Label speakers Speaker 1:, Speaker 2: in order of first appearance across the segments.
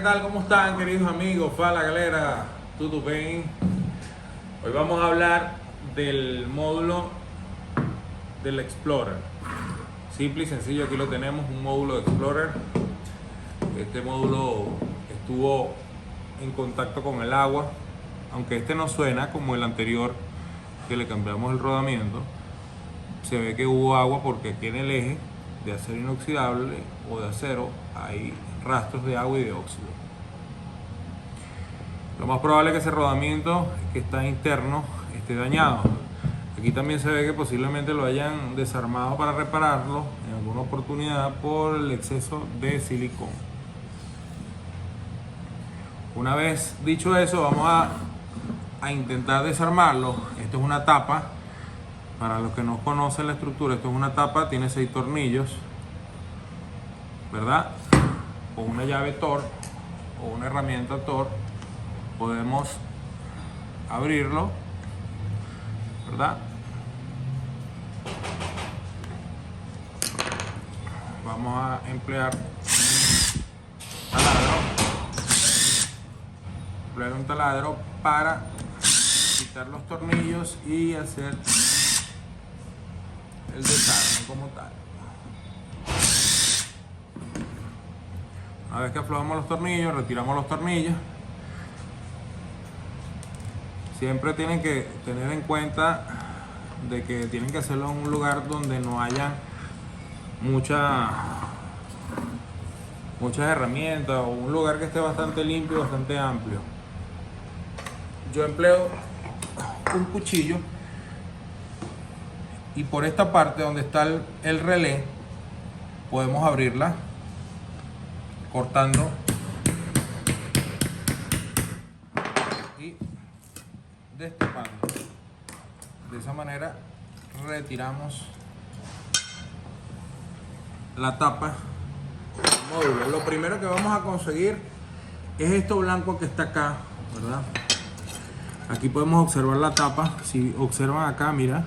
Speaker 1: ¿Qué tal? ¿Cómo están, queridos amigos? Fala galera, tudo bem? Hoy vamos a hablar del módulo del Explorer. Simple y sencillo, aquí lo tenemos, un módulo de Explorer. Este módulo estuvo en contacto con el agua, aunque este no suena como el anterior que le cambiamos el rodamiento. Se ve que hubo agua porque aquí en el eje de acero inoxidable o de acero hay rastros de agua y de óxido. Lo más probable es que ese rodamiento que está interno esté dañado. Aquí también se ve que posiblemente lo hayan desarmado para repararlo en alguna oportunidad por el exceso de silicón. Una vez dicho eso, vamos a intentar desarmarlo. Esto es una tapa. Para los que no conocen la estructura, esto es una tapa, tiene 6 tornillos, ¿verdad? Con una llave Torx o una herramienta Torx podemos abrirlo, ¿verdad? Vamos a emplear un taladro para quitar los tornillos y hacer el desarme como tal. Una vez que aflojamos los tornillos, retiramos los tornillos. Siempre tienen que tener en cuenta de que tienen que hacerlo en un lugar donde no haya muchas herramientas, o un lugar que esté bastante limpio y bastante amplio. Yo empleo un cuchillo y por esta parte donde está el relé podemos abrirla cortando y destapando. De esa manera retiramos la tapa del módulo. Lo primero que vamos a conseguir es esto blanco que está acá, ¿verdad? Aquí podemos observar la tapa. Si observan acá, mira,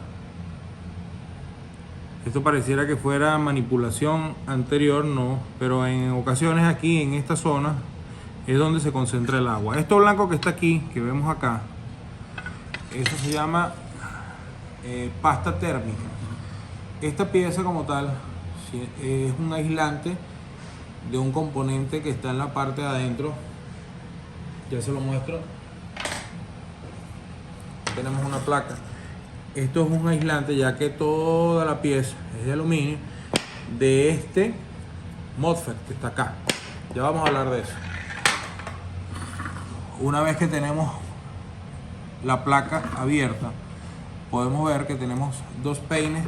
Speaker 1: esto pareciera que fuera manipulación anterior, no, pero en ocasiones aquí en esta zona es donde se concentra el agua. Esto blanco que está aquí, que vemos acá, eso se llama pasta térmica. Esta pieza como tal es un aislante de un componente que está en la parte de adentro. Ya se lo muestro. Tenemos una placa. Esto es un aislante, ya que toda la pieza es de aluminio, de este MOSFET que está acá. Ya vamos a hablar de eso. Una vez que tenemos la placa abierta, podemos ver que tenemos dos peines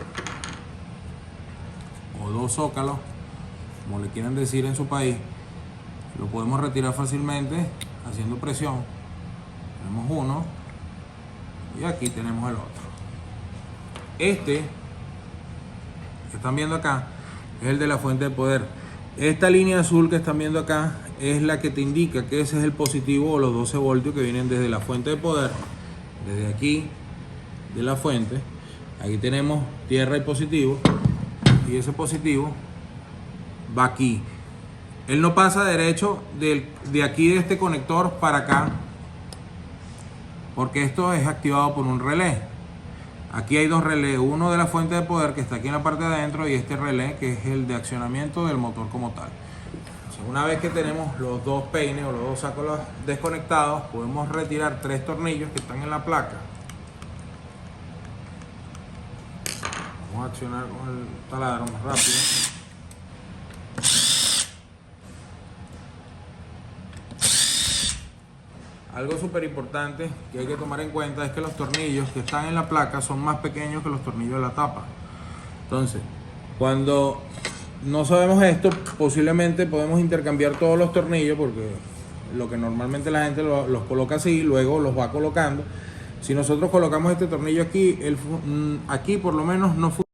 Speaker 1: o dos zócalos, como le quieran decir en su país. Lo podemos retirar fácilmente haciendo presión. Tenemos uno y aquí tenemos el otro. Este que están viendo acá es el de la fuente de poder. Esta línea azul que están viendo acá es la que te indica que ese es el positivo o los 12 voltios que vienen desde la fuente de poder. Desde aquí de la fuente, aquí tenemos tierra y positivo, y ese positivo va aquí. Él no pasa derecho de aquí de este conector para acá, porque esto es activado por un relé. Aquí hay dos relés, uno de la fuente de poder que está aquí en la parte de adentro y este relé que es el de accionamiento del motor como tal. Entonces, una vez que tenemos los dos peines o los dos sacos desconectados, podemos retirar 3 tornillos que están en la placa. Vamos a accionar con el taladro más rápido. Algo súper importante que hay que tomar en cuenta es que los tornillos que están en la placa son más pequeños que los tornillos de la tapa. Entonces, cuando no sabemos esto, posiblemente podemos intercambiar todos los tornillos, porque lo que normalmente la gente los coloca así, luego los va colocando. Si nosotros colocamos este tornillo aquí, aquí por lo menos no funciona.